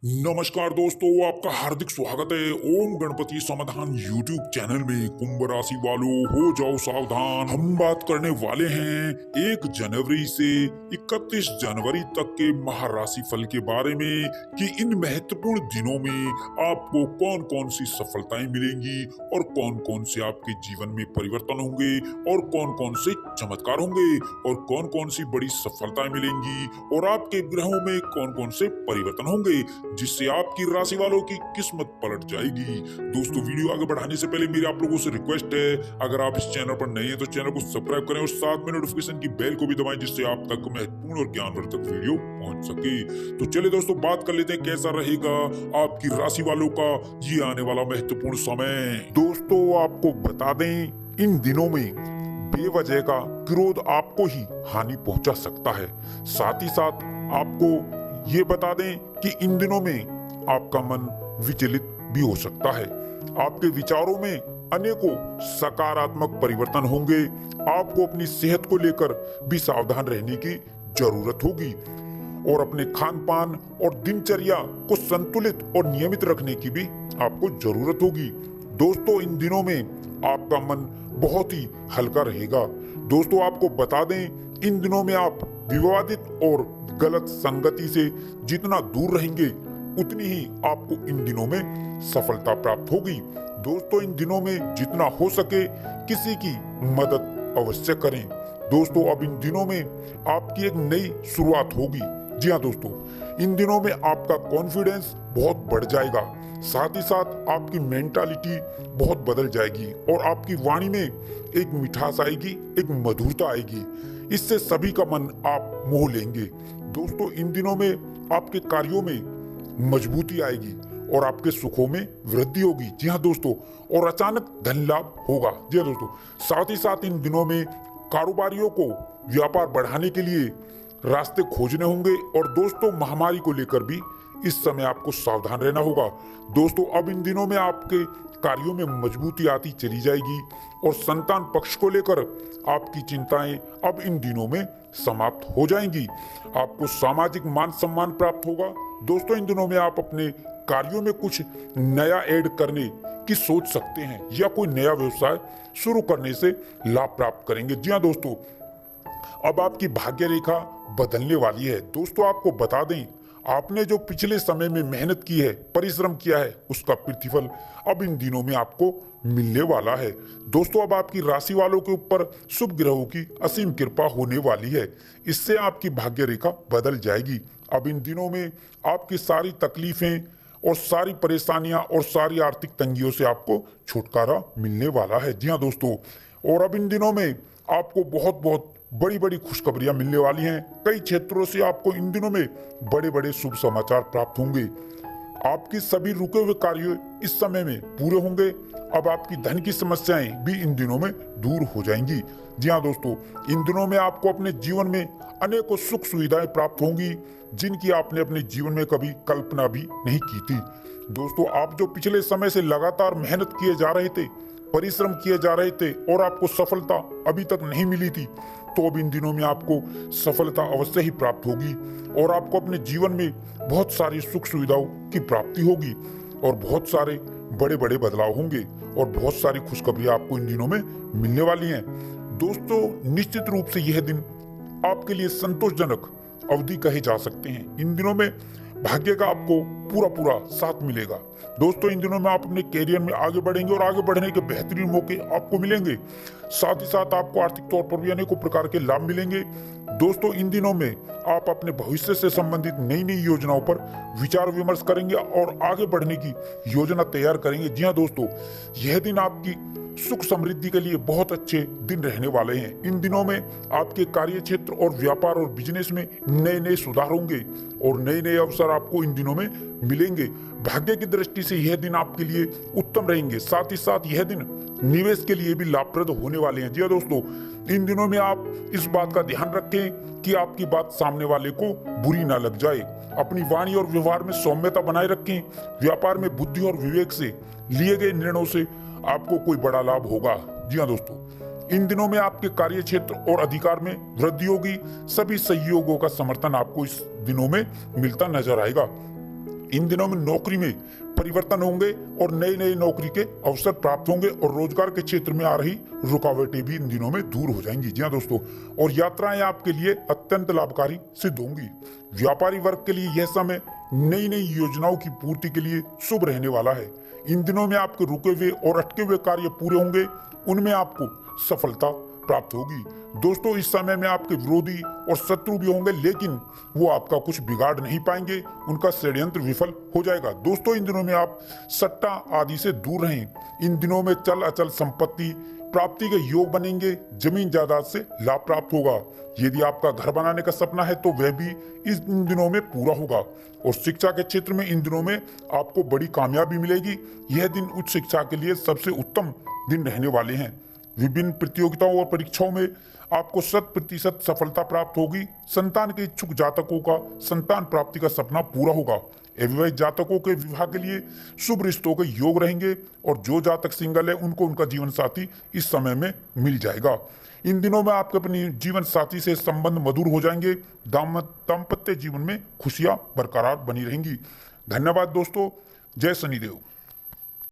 नमस्कार दोस्तों, आपका हार्दिक स्वागत है ओम गणपति समाधान यूट्यूब चैनल में। कुंभ राशि वालों, हो जाओ सावधान। हम बात करने वाले हैं 1 जनवरी से 31 जनवरी तक के माह राशि फल के बारे में कि इन महत्वपूर्ण दिनों में आपको कौन कौन सी सफलताएं मिलेंगी और कौन कौन से आपके जीवन में परिवर्तन होंगे और कौन कौन से चमत्कार होंगे और कौन कौन सी बड़ी सफलताएं मिलेंगी और आपके ग्रहों में कौन कौन से परिवर्तन होंगे जिससे आपकी राशि वालों की किस्मत पलट जाएगी। दोस्तों, वीडियो आगे बढ़ाने से पहले मेरी आप लोगों से रिक्वेस्ट है, अगर आप इस चैनल पर नए हैं तो चैनल को सब्सक्राइब करें और साथ में नोटिफिकेशन की बेल को भी दबाएं जिससे आप तक महत्वपूर्ण और ज्ञानवर्धक वीडियो पहुंच सके। तो चलिए दोस्तों, बात कर लेते हैं कैसा रहेगा आपकी राशि वालों का ये आने वाला महत्वपूर्ण समय। दोस्तों, आपको बता दें, इन दिनों में बेवजह का क्रोध आपको ही हानि पहुंचा सकता है। साथ ही साथ आपको ये बता दें कि इन दिनों में आपका मन विचलित भी हो सकता है। आपके विचारों में अनेकों सकारात्मक परिवर्तन होंगे। आपको अपनी सेहत को लेकर भी सावधान रहने की जरूरत होगी और अपने खान पान और दिनचर्या को संतुलित और नियमित रखने की भी आपको जरूरत होगी। दोस्तों, इन दिनों में आपका मन बहुत ही हल्का रहेगा। दोस्तों, आपको बता दें, इन दिनों में आप विवादित और गलत संगति से जितना दूर रहेंगे उतनी ही आपको इन दिनों में सफलता प्राप्त होगी। दोस्तों, इन दिनों में जितना हो सके किसी की मदद अवश्य करें। दोस्तों, अब इन दिनों में आपकी एक नई शुरुआत होगी। जी हाँ दोस्तों, इन दिनों में आपका कॉन्फिडेंस बहुत बढ़ जाएगा। साथ ही साथ आपकी मेंटालिटी बहुत बदल जाएगी और आपकी वाणी में एक मिठास आएगी, एक मधुरता आएगी। इससे सभी का मन आप मोह लेंगे। दोस्तों, इन दिनों में आपके कार्यों में मजबूती आएगी और आपके सुखों में वृद्धि होगी। जी हाँ दोस्तों, और अचानक धन लाभ होगा। जी हाँ दोस्तों, साथ ही साथ इन दिनों में कारोबारियों को व्यापार बढ़ाने के लिए रास्ते खोजने होंगे और दोस्तों, महामारी को लेकर भी इस समय आपको सावधान रहना होगा। दोस्तों, अब इन दिनों में आपके कार्यों में मजबूती आती चली जाएगी और संतान पक्ष को लेकर आपकी चिंताएं अब इन दिनों में समाप्त हो जाएंगी। आपको सामाजिक मान सम्मान प्राप्त होगा। दोस्तों, इन दिनों में आप अपने कार्यों में कुछ नया ऐड करने की सोच सकते हैं या कोई नया व्यवसाय शुरू करने से लाभ प्राप्त करेंगे। जी हाँ दोस्तों, अब आपकी भाग्य रेखा बदलने वाली है। दोस्तों, आपको बता दें, आपने जो पिछले समय में मेहनत की है, परिश्रम किया है, उसका प्रतिफल अब इन दिनों में आपको मिलने वाला है। दोस्तों, अब आपकी राशि वालों के ऊपर शुभ ग्रहों की असीम कृपा होने वाली है। इससे आपकी भाग्य रेखा बदल जाएगी। अब इन दिनों में आपकी सारी तकलीफें और सारी परेशानियां और सारी आर्थिक तंगियों से आपको छुटकारा मिलने वाला है। जी हाँ दोस्तों, और अब इन दिनों में आपको बहुत बहुत बड़ी बड़ी खुशखबरियां मिलने वाली हैं। कई क्षेत्रों से आपको इन दिनों में बड़े बड़े शुभ समाचार प्राप्त होंगे। आपकी सभी रुके हुए कार्य इस समय में पूरे होंगे। अब आपकी धन की समस्याएं भी इन दिनों में दूर हो जाएंगी। जी हाँ दोस्तों, इन दिनों में आपको अपने जीवन में अनेकों सुख सुविधाएं प्राप्त होंगी जिनकी आपने अपने जीवन में कभी कल्पना भी नहीं की थी। दोस्तों, आप जो पिछले समय से लगातार मेहनत किए जा रहे थे, परिश्रम किए जा रहे थे और आपको सफलता अभी तक नहीं मिली थी, तो अब इन दिनों में आपको सफलता अवश्य ही प्राप्त होगी और आपको अपने जीवन में बहुत सारी सुख सुविधाओं की प्राप्ति होगी और बहुत सारे बड़े बड़े बदलाव होंगे और बहुत सारी खुशखबरियां आपको इन दिनों में मिलने वाली हैं। दोस्तों, निश्चित रूप से यह दिन आपके लिए संतोषजनक अवधि कहे जा सकते हैं। इन दिनों में भाग्य का आपको पूरा पूरा साथ मिलेगा। दोस्तों, इन दिनों में आप अपने कैरियर में आगे बढ़ेंगे और आगे बढ़ने के बेहतरीन मौके आपको मिलेंगे। साथ ही साथ आपको आर्थिक तौर पर भी अनेकों प्रकार के लाभ मिलेंगे। दोस्तों, इन दिनों में आप अपने भविष्य से संबंधित नई नई योजनाओं पर विचार विमर्श करेंगे और आगे बढ़ने की योजना तैयार करेंगे। जी हाँ दोस्तों, यह दिन आपकी सुख समृद्धि के लिए बहुत अच्छे दिन रहने वाले हैं। इन दिनों में आपके कार्य क्षेत्र और व्यापार और बिजनेस में नए नए सुधार होंगे और नए नए अवसर आपको इन दिनों में मिलेंगे। भाग्य की दृष्टि से यह दिन आपके लिए उत्तम रहेंगे। साथ ही साथ यह दिन निवेश के लिए भी लाभप्रद होने वाले हैं। जी हाँ दोस्तों, इन दिनों में आप इस बात का ध्यान रखें कि आपकी बात सामने वाले को बुरी ना लग जाए। अपनी वाणी और व्यवहार में सौम्यता बनाए रखें। व्यापार में बुद्धि और विवेक से लिए गए निर्णयों से आपको कोई बड़ा लाभ होगा। जी हाँ दोस्तों, इन दिनों में आपके कार्य क्षेत्र और अधिकार में वृद्धि होगी। सभी सहयोगों का समर्थन आपको इस दिनों में मिलता नजर आएगा। इन दिनों में नौकरी में परिवर्तन होंगे और नई नई नौकरी के अवसर प्राप्त होंगे और रोजगार के क्षेत्र में आ रही रुकावटें भी इन दिनों में दूर हो जाएंगी। जी हाँ दोस्तों, और यात्राएं आपके लिए अत्यंत लाभकारी सिद्ध होंगी। व्यापारी वर्ग के लिए यह समय नई नई योजनाओं की पूर्ति के लिए शुभ रहने वाला है। इन दिनों में आपके रुके हुए और अटके हुए कार्य पूरे होंगे, उनमें आपको सफलता प्राप्त होगी। दोस्तों, इस समय में आपके विरोधी और शत्रु भी होंगे, लेकिन वो आपका कुछ बिगाड़ नहीं पाएंगे, उनका षड्यंत्र विफल हो जाएगा। दोस्तों, इन दिनों में आप सट्टा आदि से दूर रहें। इन दिनों में चल अचल संपत्ति प्राप्ति के योग बनेंगे, जमीन जायदाद से लाभ प्राप्त होगा। यदि आपका घर बनाने का सपना है तो वह भी इन दिनों में पूरा होगा। और शिक्षा के क्षेत्र में इन दिनों में आपको बड़ी कामयाबी मिलेगी। यह दिन उच्च शिक्षा के लिए सबसे उत्तम दिन रहने वाले हैं। विभिन्न प्रतियोगिताओं और परीक्षाओं में आपको 100% सफलता प्राप्त होगी। संतान के इच्छुक जातकों का संतान प्राप्ति का सपना पूरा होगा। अविवाहित जातकों के विवाह के लिए शुभ रिश्तों के योग रहेंगे और जो जातक सिंगल है उनको उनका जीवन साथी इस समय में मिल जाएगा। इन दिनों में आपके अपने जीवन साथी से संबंध मधुर हो जाएंगे। दाम्पत्य जीवन में खुशियां बरकरार बनी रहेंगी। धन्यवाद दोस्तों। जय शनिदेव।